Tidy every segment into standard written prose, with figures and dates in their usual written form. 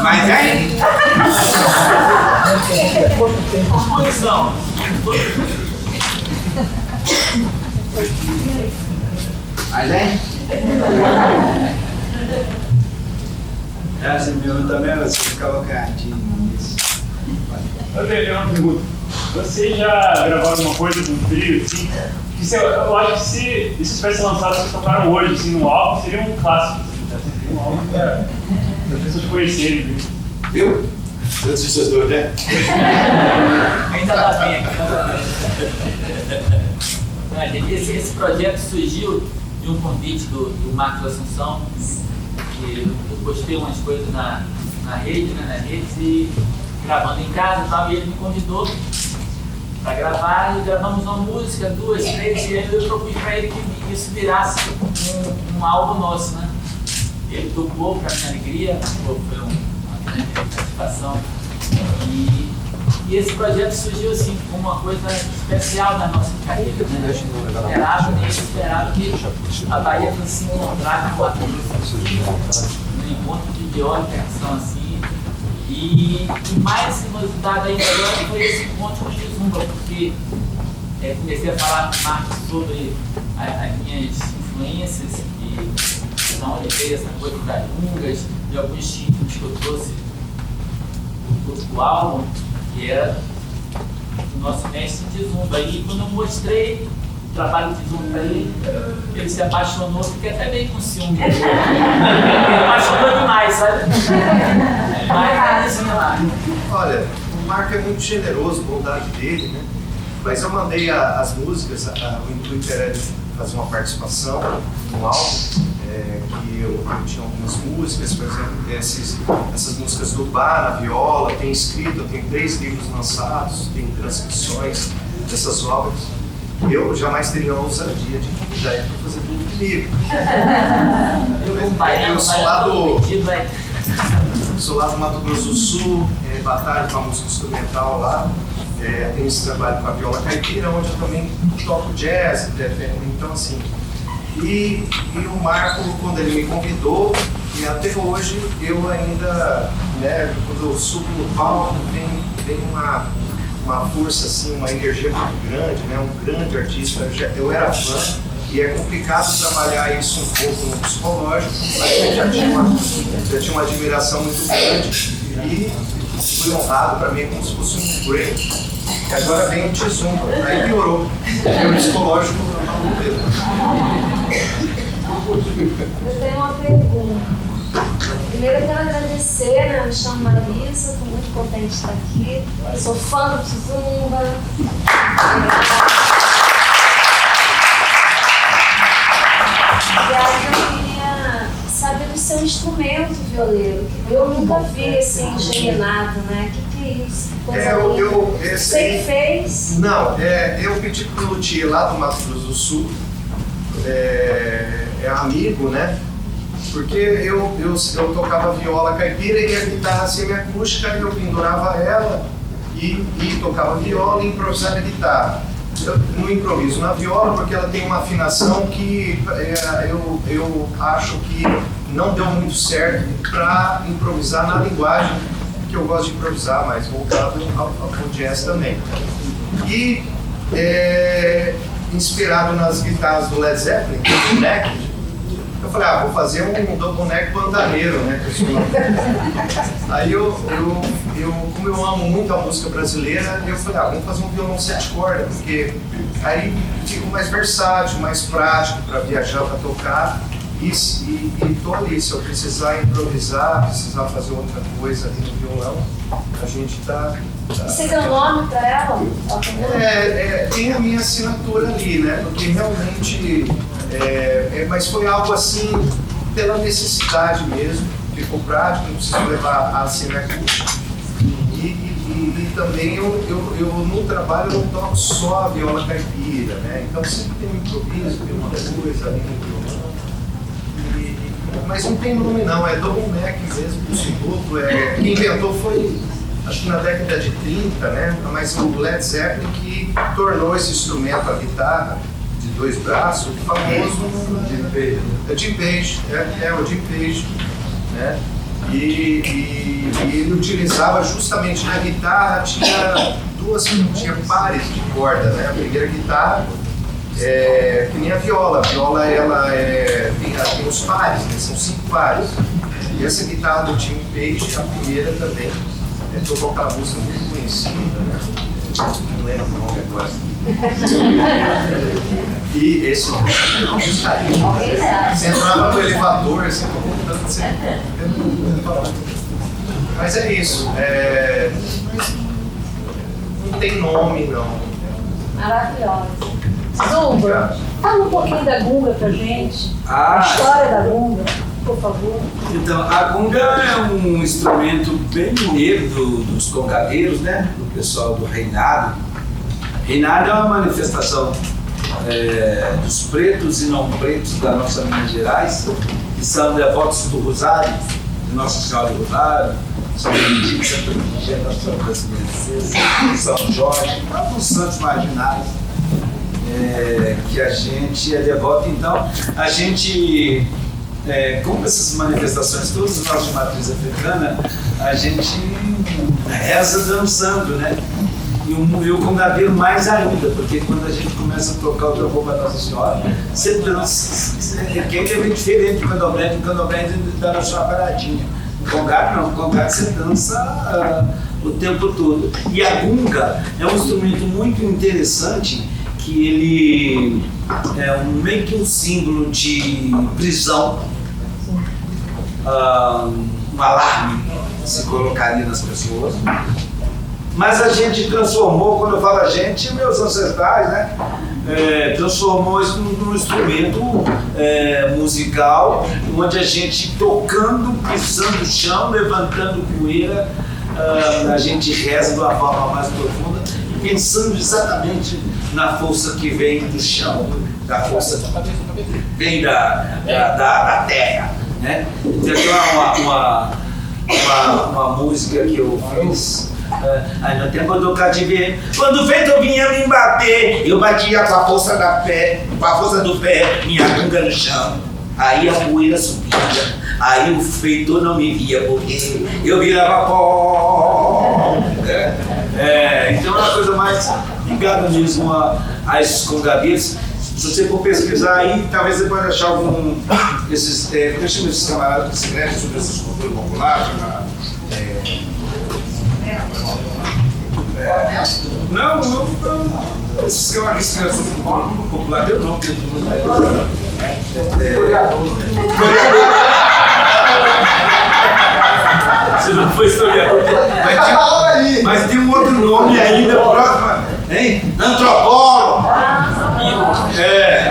Mas aí. Posição. Mas aí. Você me pergunta também, você ficava quietinho. Eu tenho uma pergunta. Vocês já gravaram alguma coisa com trio, assim? Eu acho que se isso tivesse lançado, vocês tocaram hoje, assim, no álbum, seria um clássico. Assim, seria um álbum para as pessoas conhecerem. Viu? Eu disse vocês dois, né? Ainda dá bem, esse projeto surgiu de um convite do Marcos Assunção, que eu postei umas coisas na rede, né, nas redes, e gravando em casa e tal, e ele me convidou para gravar, e gravamos uma música, 2, 3, e aí eu propus para ele que isso virasse um álbum nosso, né? Ele tocou, para minha alegria, foi uma grande satisfação. E esse projeto surgiu assim como uma coisa especial na nossa carreira, né? Esperado que a Bahia fosse se encontrar com a no encontro de viola e percussão assim. E mais inusitado ainda agora foi esse encontro com o Kizomba, porque comecei a falar com o Marcos sobre as minhas influências, e da onde veio essa coisa das lungas, de alguns títulos que eu trouxe do álbum, que era o nosso mestre Kizomba. E quando eu mostrei o trabalho de Kizomba para ele se apaixonou, fiquei até meio com ciúme. Ele apaixonou demais, sabe? Olha, o Marco é muito generoso, bondade dele, né? Mas eu mandei as músicas, o intuito era de fazer uma participação no álbum, que eu tinha algumas músicas, por exemplo, essas músicas do bar, na viola, tem escrito, eu tenho 3 livros lançados, tem transcrições dessas obras. Eu jamais teria a ousadia de convidar ele para fazer tudo comigo. Eu sou lá do Mato Grosso do Sul, batalho com a música instrumental lá, tenho esse trabalho com a viola caipira, onde eu também toco jazz, então assim. E o Marco, quando ele me convidou, e até hoje eu ainda, né, quando eu subo no palco, tem uma força, assim, uma energia muito grande, né, um grande artista, eu era fã. E é complicado trabalhar isso um pouco no psicológico, mas eu já tinha uma admiração muito grande e fui honrado, para mim, como se fosse um break. E agora vem o Kizomba, aí piorou. O psicológico não mesmo. Eu tenho uma pergunta. Primeiro eu quero agradecer, né? Eu me chamo Marisa, estou muito contente de estar aqui. Eu sou fã do Kizomba. E aí eu queria saber do seu instrumento violeiro, que eu nunca vi assim engenhado, né? Que é isso? Você que fez? Não, eu pedi para o luthier lá do Mato Grosso do Sul, é amigo, né? Porque eu tocava viola caipira e a guitarra semiacústica, e eu pendurava ela e tocava viola e improvisava a guitarra. Eu não improviso na viola porque ela tem uma afinação que eu acho que não deu muito certo para improvisar na linguagem que eu gosto de improvisar, mas voltado ao jazz também. E inspirado nas guitarras do Led Zeppelin, do neck, eu falei, vou fazer um double neck pantaneiro, né? Aí como eu amo muito a música brasileira, eu falei, vamos fazer um violão 7 cordas, porque aí fica mais versátil, mais prático para viajar, para tocar. E tô ali, se eu precisar improvisar, precisar fazer outra coisa ali no violão, a gente tá... Você deu nome para ela? Tem a minha assinatura ali, né? Porque realmente... mas foi algo assim, pela necessidade mesmo, ficou prático, não preciso levar a semiacústica. E também eu no trabalho eu não toco só a viola caipira, né? Então sempre tem um improviso, tem uma coisa ali no violão. Mas não tem nome não, é double neck mesmo, duplo. Quem inventou foi acho que na década de 30, né? Mas o Led Zeppelin que tornou esse instrumento, a guitarra de 2 braços, famoso no Jim Page. Jim Page, o Jim Page, né? E ele utilizava justamente na guitarra, tinha pares de corda, né? A primeira guitarra que nem a viola. A viola tem os pares, né? São 5 pares. E essa guitarra do Jim Page, a primeira também, tocou aquela música muito conhecida, né? Não lembro o nome agora. E esse você entrava no elevador, assim, mas é isso. Não tem nome, não. Maravilhosa. Zumba, fala um pouquinho da gunga pra gente. Ah. A história da gunga, por favor. Então, a gunga é um instrumento bem mineiro dos congadeiros, né? Do pessoal do reinado. Reinado é uma manifestação dos pretos e não pretos da nossa Minas Gerais, que são devotos do Rosário, de Nossa Senhora do Rosário, São Benedito, Santa Brígida, Nossa Senhora das Mercês, São Jorge, alguns santos marginais que a gente é devoto. Então, a gente, com essas manifestações todas nós de matriz africana, a gente reza dançando, né? E o congadeiro mais ainda, porque quando a gente começa a tocar o tambor para Nossa Senhora, você dança, que é bem diferente do candomblé, que o candomblé dá na sua paradinha. O congado não, o congado você dança o tempo todo. E a gunga é um instrumento muito interessante, que ele é meio que um símbolo de prisão, um alarme se colocaria nas pessoas. Mas a gente transformou, quando eu falo a gente, meus ancestrais, né? Transformou isso num instrumento musical, onde a gente tocando, pisando o chão, levantando poeira, a gente reza de uma forma mais profunda, pensando exatamente na força que vem do chão, da força que vem da terra, né? Teve uma música que eu fiz. Aí no tempo do cativeiro, quando o vento vinha me bater, eu batia com a força do pé, minha gunga no chão. Aí a poeira subia, aí o feitor não me via, porque eu virava pó. Então é uma coisa mais ligada mesmo a esses congadeiros. Se você for pesquisar aí, talvez você pode achar algum desses, deixa eu ver esses camaradas que escrevem sobre essas culturas populares. Não, esses camaradas que escrevem sobre cultura popular, eu não, você não foi historiador, mas tem um outro nome ainda próximo, hein? Antropólogo.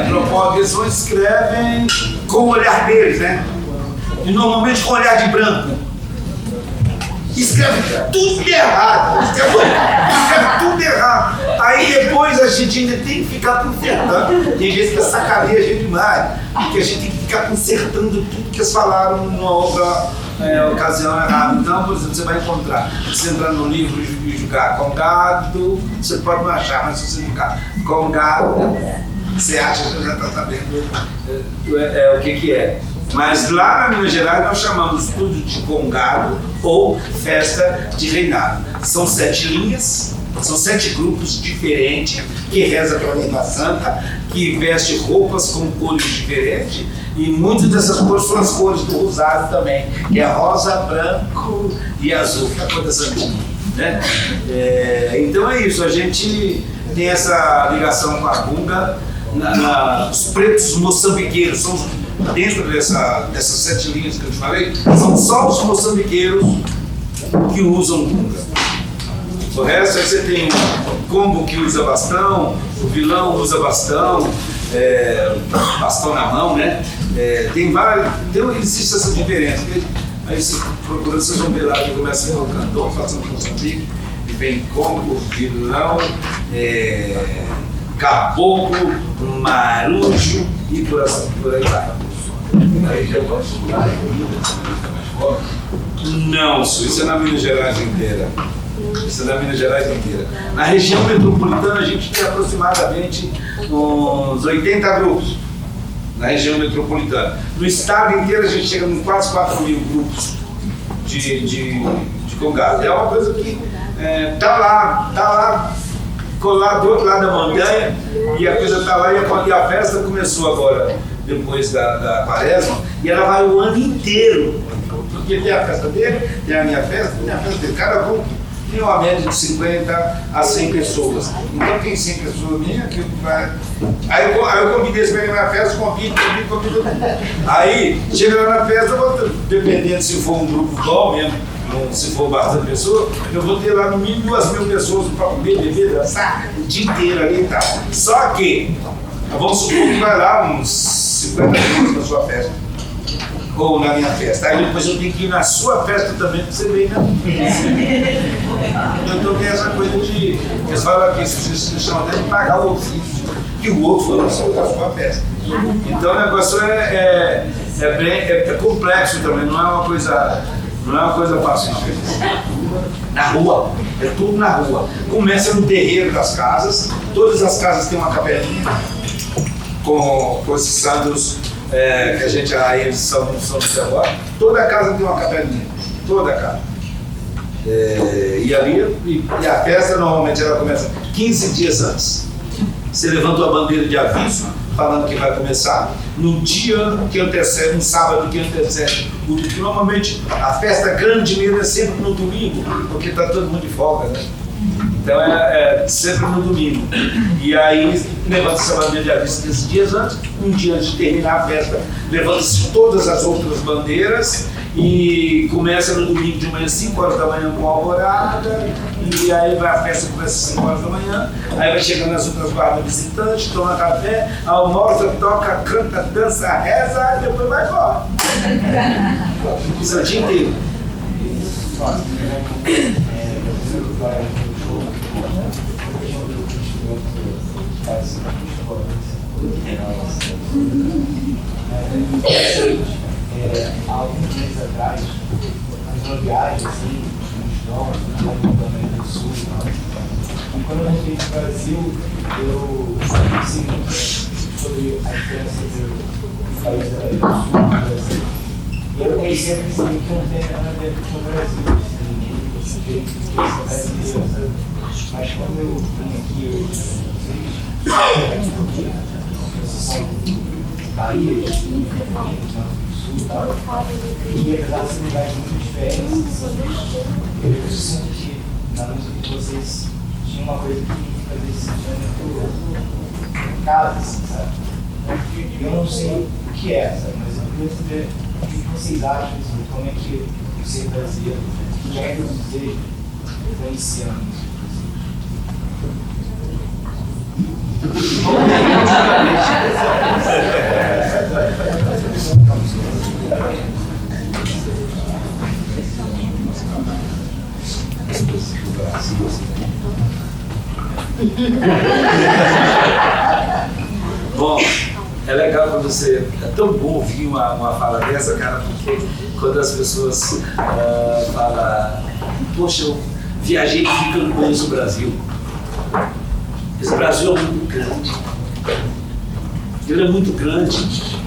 Antropólogos, eles só escrevem com o olhar deles, né? E normalmente com o olhar de branco. Escreve tudo errado. Escreve tudo errado. Aí depois a gente ainda tem que ficar consertando. Tem vezes que sacaneia a gente demais. Porque a gente tem que ficar consertando tudo que eles falaram numa outra ocasião errada. Então, por exemplo, você vai encontrar, você entrar no livro e jogar congado, você pode não achar, mas se você jogar congado, você acha que já está sabendo o que é. Mas lá na Minas Gerais nós chamamos tudo de congado ou festa de reinado. São 7 linhas, são 7 grupos diferentes que rezam pela Língua Santa, que vestem roupas com cores diferentes, e muitas dessas cores são as cores do rosário também, que é rosa, branco e azul, que é a cor da Santinha, né? Então é isso, a gente tem essa ligação com a gunga. Os pretos moçambiqueiros são dentro dessas 7 linhas que eu te falei, são só os moçambiqueiros que usam gunga. O resto aí você tem o combo que usa bastão, o vilão usa bastão, bastão na mão, né? Tem vários, então existe essa diferença. Aí você procurando, vocês vão ver lá que começa com o cantor, fazendo Moçambique, e vem combo, vilão, caboclo, marujo e por aí vai. Aí já posso. Não, isso é na Minas Gerais inteira. Isso é da Minas Gerais inteira. Na região metropolitana a gente tem aproximadamente uns 80 grupos. Na região metropolitana. No estado inteiro a gente chega em quase 4 mil grupos de congados. É uma coisa que tá lá, colado do outro lado da montanha, e a coisa tá lá, e a festa começou agora, depois da quaresma, e ela vai o ano inteiro. Porque tem a festa dele, tem a minha festa dele. Cada grupo tem uma média de 50 a 100 pessoas. Então tem 100 pessoas minhas que vai. Aí eu convidei eles para ir na festa, convido. Aí chega lá na festa, dependendo se for um grupo bom mesmo, se for bastante pessoas, eu vou ter lá no mínimo 2.000 pessoas para comer, beber, dançar o dia inteiro ali e tal. Só que, vamos supor que vai lá uns 50 pessoas na sua festa. Ou na minha festa. Aí depois eu tenho que ir na sua festa também para você ver, né? Então tem essa coisa de. Eles falam aqui, vocês chamam até de pagar o ofício, que o outro foi na sua festa. Então o negócio é complexo também, não é uma coisa fácil de fazer. Na rua, é tudo na rua. Começa no terreiro das casas, todas as casas têm uma capelinha com esses santos. Que a gente, eles são do agora, toda casa tem uma capelinha, toda casa. E a festa normalmente ela começa 15 dias antes. Você levanta a bandeira de aviso, falando que vai começar, no dia que antecede, no sábado que antecede. Porque normalmente a festa grande mesmo é sempre no domingo, porque está todo mundo de folga, né? Então é sempre no domingo. E aí levanta essa bandeira de aviso 15 dias antes, um dia antes de terminar a festa, levanta-se todas as outras bandeiras e começa no domingo de manhã, 5 horas da manhã com a alvorada, e aí a festa começa às 5 horas da manhã, aí vai chegando as outras guardas visitantes, toma café, almoça, toca, canta, dança, reza, e depois vai embora. Isso é o dia inteiro. Há alguns meses atrás, fiz uma viagem assim, do sul, e quando eu voltei para o Brasil, eu sabia muito sobre a diferença do país do sul e do Brasil. E eu comecei a perceber que não tem nada a ver com o Brasil, mas quando eu vim aqui, Bahia, e apesar de ser lugares muito diferentes, eu sinto que na música de vocês tinha uma coisa que fazia esse sentimento em casa, assim, sabe? Eu não sei o que é, sabe? Mas eu queria saber o que vocês acham, assim, como é que o ser brasileiro, já é que os desejos influenciando isso. Bom, é legal quando você. É tão bom ouvir uma fala dessa, cara, porque quando as pessoas falam, poxa, eu viajei e fico no conheço o Brasil. Esse Brasil é muito grande. Ele é muito grande.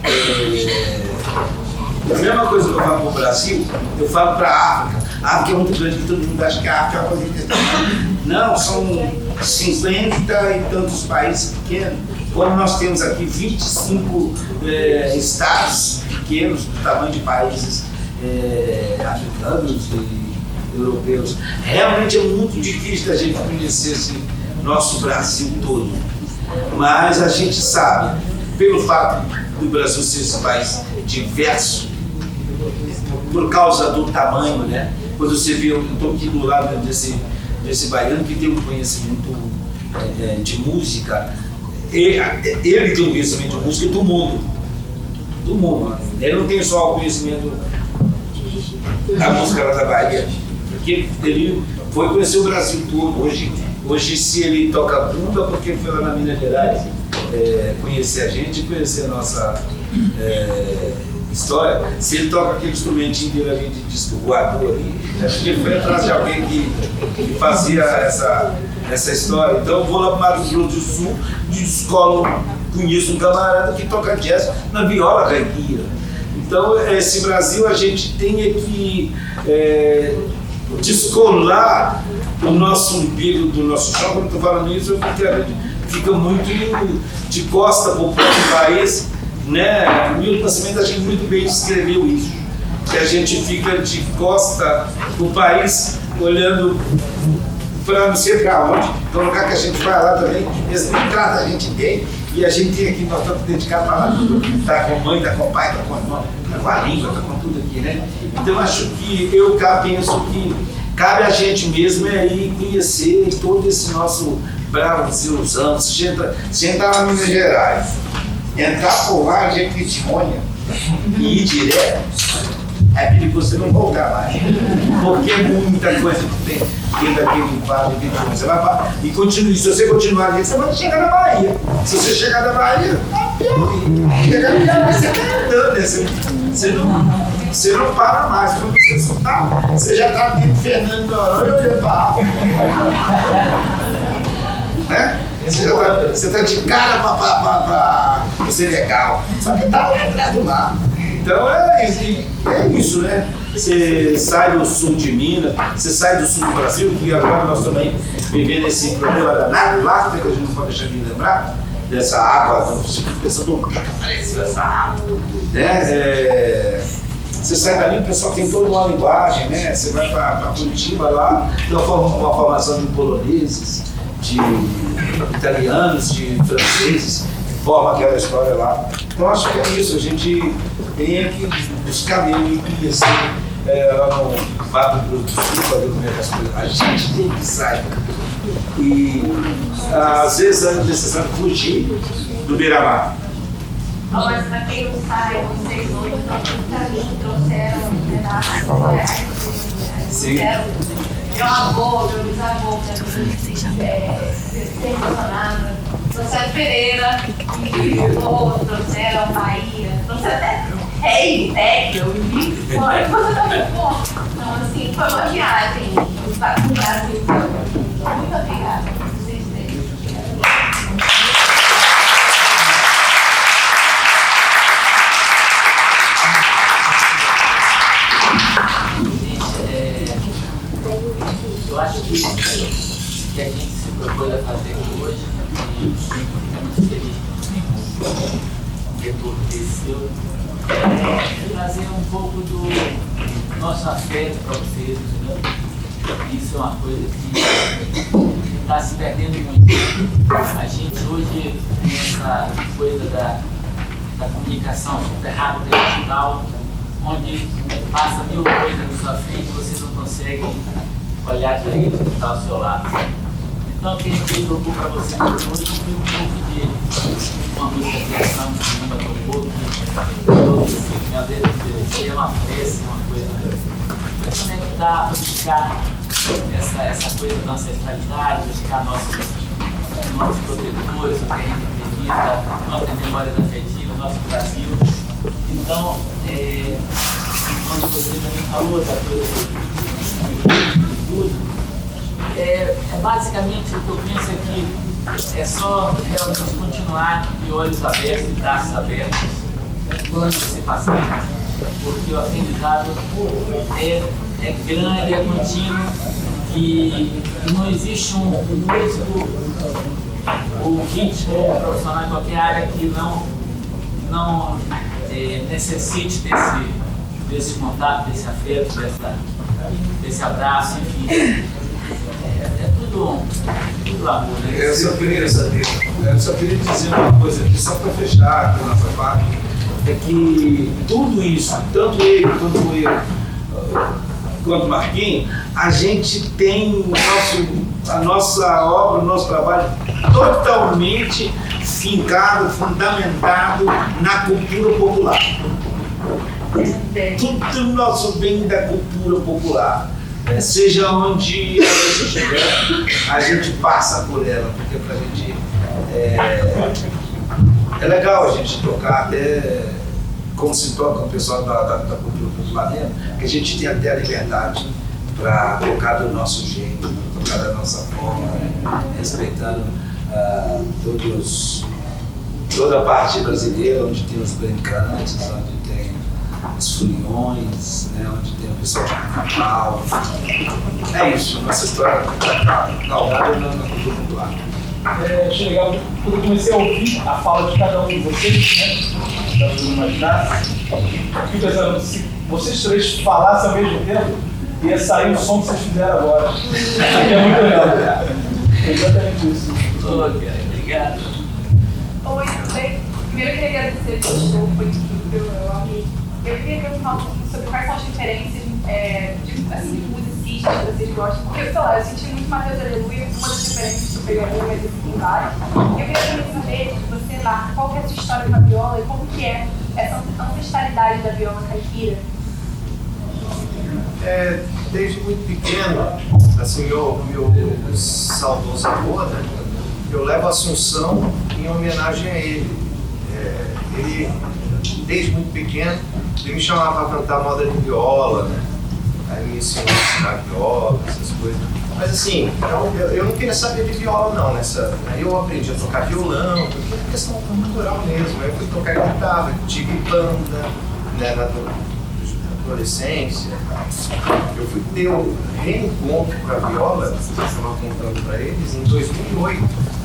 A mesma coisa que eu falo para o Brasil, eu falo para a África. A África é muito grande, que todo mundo acha que a África é uma coisa pequena. Não, são 50 e tantos países pequenos. Quando nós temos aqui 25 estados pequenos, do tamanho de países africanos e europeus. Realmente é muito difícil da gente conhecer esse nosso Brasil todo. Mas a gente sabe, pelo fato do Brasil ser esse país diverso, por causa do tamanho, né? Quando você vê, eu estou aqui do lado desse baiano que tem um conhecimento de música, ele tem um conhecimento de música do mundo. Do mundo. Ele não tem só o conhecimento da música lá da Bahia, porque ele foi conhecer o Brasil todo. Hoje se ele toca bumba, porque foi lá na Minas Gerais conhecer a gente, conhecer a nossa história, se ele toca aquele instrumentinho dele ali de disco voador ali, acho que ele foi atrás de alguém que fazia essa história. Então eu vou lá para o Mato Grosso do Sul, de escola, conheço um camarada que toca jazz na viola caipira. Então, esse Brasil, a gente tem que descolar o nosso umbigo do nosso chão. Quando estou falando isso, fica muito de costa para o próprio país, né? O Milton Nascimento, a gente muito bem descreveu isso, que a gente fica de costa para o país, olhando para não sei para onde, para o lugar que a gente vai lá também, eles não tratam a gente bem, e a gente tem aqui, nós estamos dedicados para lá, está com a mãe, está com o pai, está com a irmã, está com a língua, está com tudo aqui, né? Então acho que eu penso que cabe a gente mesmo ir conhecer todo esse nosso Brasilzão. Se entrar lá em Minas Gerais, entrar por lá de Jequitinhonha e ir direto, é perigoso você não voltar mais, porque é muita coisa que tem dentro daquele quadro, você vai e continua. Se você continuar ali, você vai chegar na Bahia. Se você chegar na Bahia, chegar na Bahia, você está andando, né? Você não para mais. Quando você soltar, você já está dentro de Fernando de Noronha olhando para a água. Né? Você está de cara para o Senegal, só que está lá atrás do mar. Então é isso, né? Você sai do sul de Minas, você sai do sul do Brasil, que agora nós também vivendo esse problema danado lá, que a gente não pode deixar de lembrar, dessa água, pensando essa água, né? Você sai dali, o pessoal tem toda uma linguagem, né? Você vai para Curitiba lá, tem uma formação de poloneses, de italianos, de franceses, que formam aquela história lá. Então acho que é isso, a gente tem que buscar mesmo e conhecer lá no Mato Grosso do Sul, para ver como é que as coisas. A gente tem que sair. E às vezes é necessário fugir do beira-mar. Mas para quem não sabe, vocês hoje trouxeram um pedaço de reais. Trouxeram meu avô, meu bisavô, trouxeram Pereira, trouxeram Bahia, trouxeram até Rei, Tecno, fora. Então, assim, foi uma viagem para o Brasil. Muito obrigada. Vocês têm. Eu acho que a gente se propôs a fazer hoje, e fica muito feliz com o retorno desse seu, trazer um pouco do nosso afeto para vocês, entendeu? Isso é uma coisa que está se perdendo muito. A gente hoje tem essa coisa da comunicação super rápida e digital, onde passa mil coisas na sua frente e vocês não conseguem olhar direito o que está ao seu lado. Então, o que a gente propôs para vocês hoje foi um pouco de uma música de criação que o Lima tocou, que minha vez é uma prece, uma coisa para conectar, buscar essa coisa da ancestralidade, buscar nossos protetores, o que a gente acredita, nossa memória afetiva, nosso Brasil. Então, quando você também falou da coisa basicamente o que eu penso é que é só realmente continuar de olhos abertos e braços abertos quando você passar, porque o aprendizado é grande, é contínuo e não existe um músico ou ritmo profissional em qualquer área que não necessite desse contato, desse afeto, desse abraço, enfim. É tudo amor, né? Eu só queria dizer uma coisa aqui, só para fechar aqui a nossa parte, é que tudo isso, tanto ele quanto eu, quanto o Marquinhos, a gente tem a nossa obra, o nosso trabalho totalmente fincado, fundamentado na cultura popular. Tudo o nosso bem da cultura popular. Seja onde ela estiver, a gente passa por ela, porque pra gente é legal a gente tocar até como se toca o pessoal da cultura popular mesmo, que a gente tem até a liberdade para tocar do nosso jeito, tocar da nossa forma, né? Respeitando toda a parte brasileira, onde tem os brincantes, onde tem os foliões, né? Onde tem o pessoal de carnaval. É isso, nossa história está calcada na cultura popular. Achei legal, quando eu comecei a ouvir a fala de cada um de vocês, né? Então, imaginar, fiquei pensando, se vocês três falassem ao mesmo tempo, ia sair o som que vocês fizeram agora. É muito legal. É exatamente isso. Obrigado. Oi, tudo bem? Primeiro eu queria agradecer pelo show, foi incrível, eu amei. Eu queria perguntar um pouquinho sobre quais são as referências de musicistas que vocês gostam, porque, sei lá, eu senti muito Mateus Aleluia, uma das referências que eu pegaria, mas eu tem várias. Eu queria também saber de você, Marco, qual que é a sua história com a viola e como que é essa ancestralidade da viola caipira? Desde muito pequeno, assim, meu saudoso avô, né? Eu levo a Assunção em homenagem a ele. Ele, desde muito pequeno, ele me chamava para cantar moda de viola, né? Aí me ensinou a ensinar viola, essas coisas. Mas assim, eu não queria saber de viola não, aí eu aprendi a tocar violão, porque é questão natural mesmo. Aí eu fui tocar guitarra, tive banda, né, na adolescência. Eu fui ter um reencontro com a viola, eu estava contando para eles, em 2008.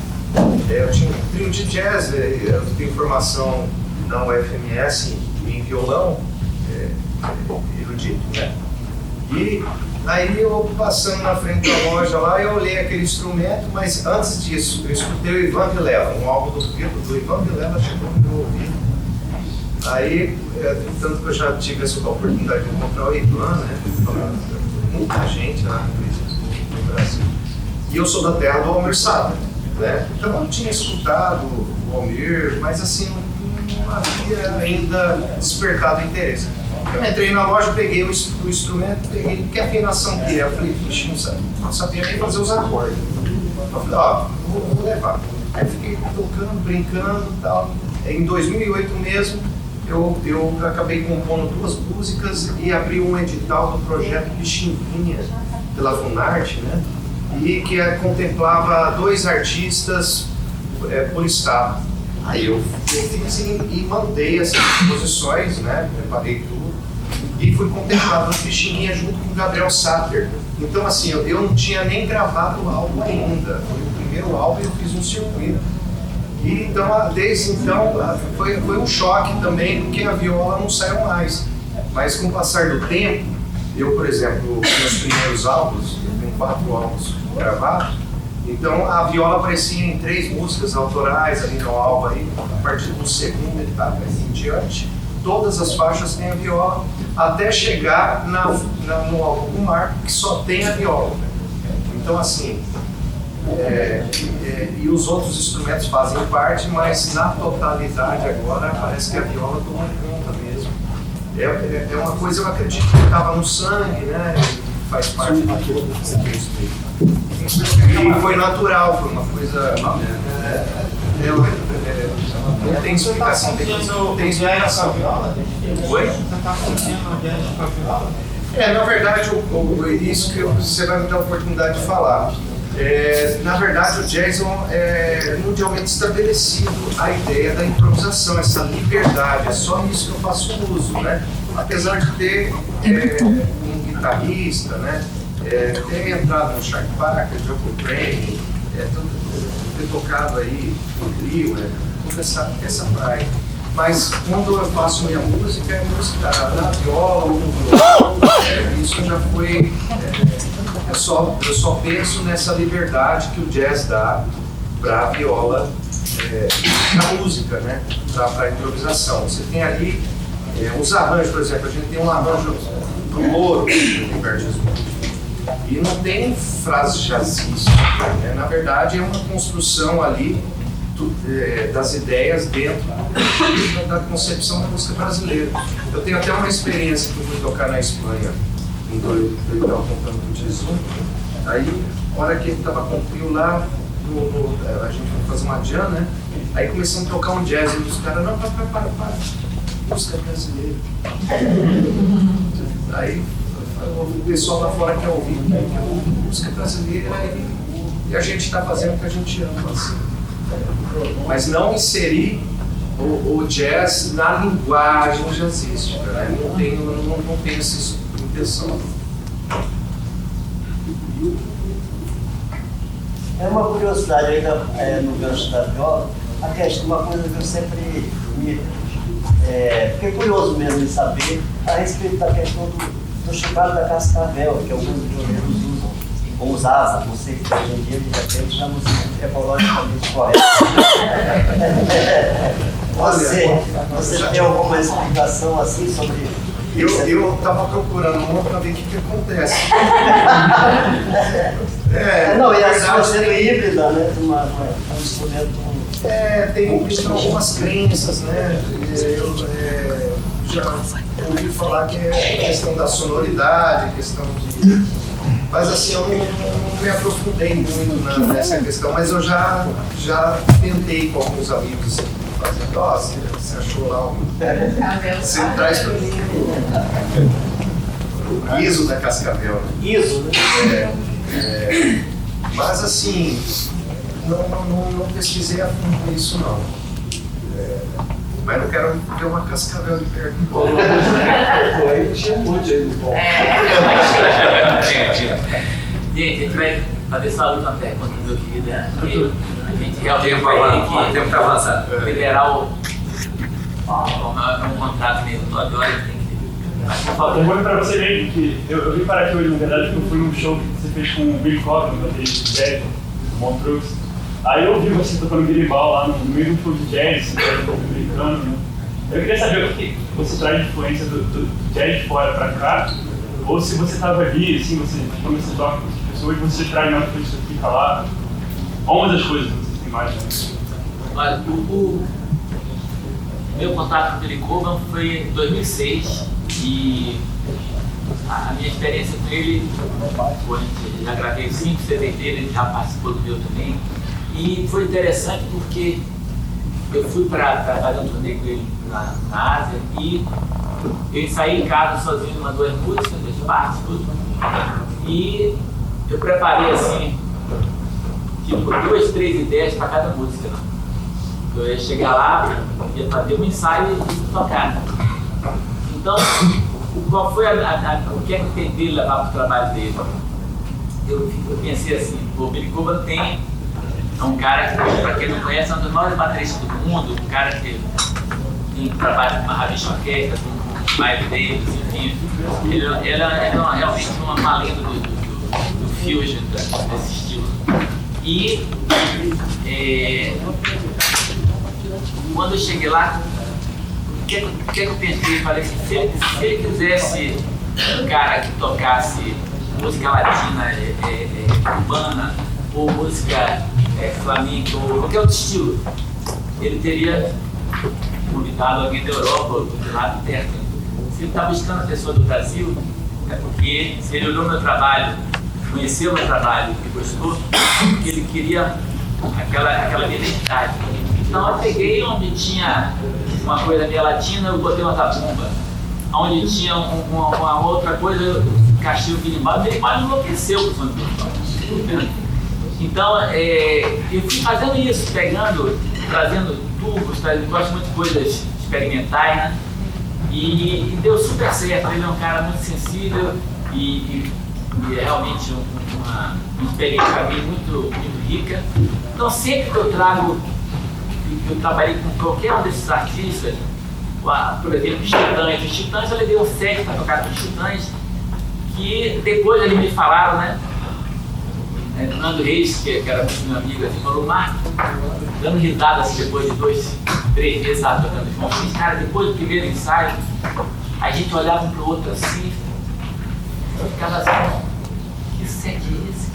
Eu tinha um trio de jazz, eu tenho formação na UFMS em violão, erudito, né? E aí eu passando na frente da loja lá, eu olhei aquele instrumento, mas antes disso, eu escutei o Ivan Vilela, um álbum do Ivan Vilela chegou no meu ouvido. Aí, tanto que eu já tive essa oportunidade de encontrar o Ivan, né? Muita gente lá no Brasil. E eu sou da terra do Almir Sater, né? Então eu não tinha escutado o Almir, mas assim, não havia ainda despertado interesse. Eu entrei na loja, peguei o instrumento, peguei que afinação que é. Eu falei, vixe, não sabia nem fazer os acordes. Eu falei, vou levar. Aí fiquei tocando, brincando e tal. Em 2008 mesmo, eu acabei compondo 2 músicas e abri um edital do projeto Pixinguinha, pela Funarte, né? E que contemplava 2 artistas por estado. Aí eu fiz e mandei essas composições, né? Preparei tudo. E fui contemplado no Pixinguinha junto com o Gabriel Sater. Então, assim, eu não tinha nem gravado o álbum ainda. Foi o primeiro álbum e eu fiz um circuito. E então, desde então, foi um choque também, porque a viola não saiu mais. Mas com o passar do tempo, eu, por exemplo, meus primeiros álbuns, eu tenho 4 álbuns gravados, então a viola aparecia em 3 músicas autorais ali no álbum, aí, a partir do segundo etapa em diante. Todas as faixas têm a viola, até chegar no álbum do Marco, que só tem a viola. Então, assim, e os outros instrumentos fazem parte, mas na totalidade agora parece que a viola toma conta mesmo. É uma coisa, eu acredito que estava no sangue, né? Faz parte de todo o contexto. E foi natural, foi uma coisa. Não tem explicação, tem explicação. Oi? Na verdade, isso que você vai me dar a oportunidade de falar. Na verdade, o jazz é mundialmente estabelecido a ideia da improvisação, essa liberdade, é só isso que eu faço uso, né? Apesar de ter um guitarrista, né? Ter entrado no Charlie Parker, Joe Coltrane, ter tocado aí no trio, toda essa praia. Mas quando eu faço minha música, é música na viola ou no violão, isso já foi. Eu só penso nessa liberdade que o jazz dá para a viola, na música, né? Para a improvisação. Você tem ali os arranjos, por exemplo, a gente tem um arranjo para o Louro, do Gilberto Jesus. E não tem frase jazzística, né? Na verdade é uma construção ali das ideias dentro da concepção da música brasileira. Eu tenho até uma experiência que eu fui tocar na Espanha, em eu estava contando com Jesus. Aí, na hora que ele estava com o trio lá, a gente foi fazer uma jam, né? Aí começamos a tocar um jazz e os caras, não, para. música brasileira. Aí o pessoal lá fora quer ouvir música brasileira e a gente está fazendo o que a gente ama, assim. Mas não inserir o jazz na linguagem jazzística, né? Não tenho essa intenção. É uma curiosidade ainda no gancho da viola, a questão, uma coisa que eu sempre fiquei curioso mesmo em saber a respeito da questão do chibado da cascavel, que alguns violeiros usam, ou usavam, não sei se hoje em dia, de repente, estamos ecologicamente corretos. Você tem alguma explicação assim sobre... Eu estava procurando uma para ver o que acontece. Não, e a sua sendo híbrida, né? Um instrumento. Tem algumas crenças, né? Eu já ouvi falar que é questão da sonoridade, questão de. Mas assim, eu não me aprofundei muito nessa questão, mas eu já tentei com alguns amigos fazendo, você achou lá você traz para mim o ISO da cascavel. ISO, né? Mas assim, não pesquisei a fundo isso não. Mas não quero ter uma cascavel de perto. Aí tinha muito aí no bom. Gente, a gente vai fazer só a última pergunta do meu querido. A gente realmente vai ter que avançar. Liberar um contrato mesmo. Agora tem que. Mas, por favor. Eu vou para você mesmo, que eu vim parar aqui hoje, na verdade, porque eu fui num show que você fez com o Billy Cobham, no baterista de jazz, do Montreux. Aí eu vi você tocando berimbau lá no meio do show de jazz, americano, né? Eu queria saber o que você traz de influência do jazz de fora para cá, ou se você estava ali, assim, quando você toca com as pessoas, você traz mais coisas que fica lá. Uma das coisas que você tem mais, né? Olha, o meu contato com o Billy Cobham foi em 2006 e a minha experiência com ele foi, já gravei 5 CDs dele, ele já participou do meu também. E foi interessante porque eu fui para fazer um turnê com ele na Ásia e eu ensaiei em casa sozinho 2 músicas, 2 partes, tudo. E eu preparei assim, tipo 2, 3 ideias para cada música. Eu ia chegar lá, ia fazer um ensaio e tocar. Então, qual foi o que é que eu tentei levar para o trabalho dele? Eu pensei assim, o Billy Cobham é um cara que, para quem não conhece, é um dos maiores bateristas do mundo, um cara que trabalha com uma Ravish Orquestra, com o Miles Davis, enfim. Ele é realmente uma lenda do fusion, desse estilo. E quando eu cheguei lá, o que eu pensei? Falei assim, se ele quisesse um cara que tocasse música latina, cubana, ou música flamenca, ou qualquer outro estilo, ele teria convidado alguém da Europa ou do lado perto. Se ele está buscando a pessoa do Brasil, é porque se ele olhou meu trabalho, conheceu meu trabalho e gostou, porque ele queria aquela identidade. Então eu peguei onde tinha uma coisa meio latina, eu botei uma zabumba. Onde tinha uma outra coisa, eu encaixei o berimbau, o berimbau enlouqueceu com o som do berimbau. Então, eu fui fazendo isso, trazendo tubos, gosto muito de coisas experimentais, né? E deu super certo. Ele é um cara muito sensível e é realmente uma experiência para mim muito rica. Então, sempre que eu trabalhei com qualquer um desses artistas, por exemplo, os Titãs, eu levei um set para tocar com os Titãs, que depois eles me falaram, né? Nando Reis, que era muito meu amigo, assim, falou, Marco, dando risada assim, depois de 2, 3 meses, sabe, tocando os monstros, cara, depois do primeiro ensaio, a gente olhava um pro outro assim, eu ficava assim, que set é esse?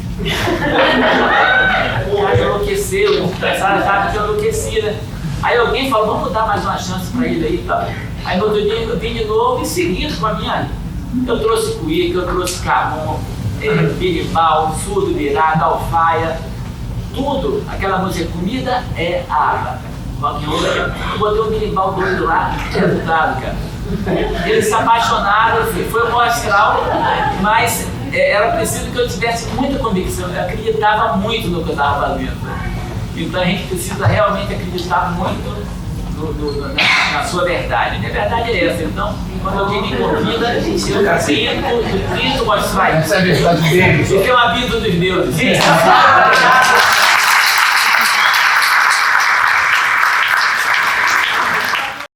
O cara enlouqueceu, eu pensava que eu enlouqueci, né? Aí alguém falou, vamos dar mais uma chance pra ele aí e tal. Aí no outro dia eu vim de novo e seguindo com a minha. Eu trouxe cuíca, eu trouxe camon, berimbau, surdo, virado, alfaia, tudo. Aquela música, comida é água. rock and roll, eu botei o berimbau doido lá, resultado, cara. Eles se apaixonaram, foi um astral, mas era preciso que eu tivesse muita convicção, eu acreditava muito no que eu estava fazendo. Então a gente precisa realmente acreditar muito na sua verdade. Minha verdade é essa. Então, quando alguém me convida, eu tento mostrar isso. Essa é a verdade dele. Isso é uma vida dos deuses. Gente,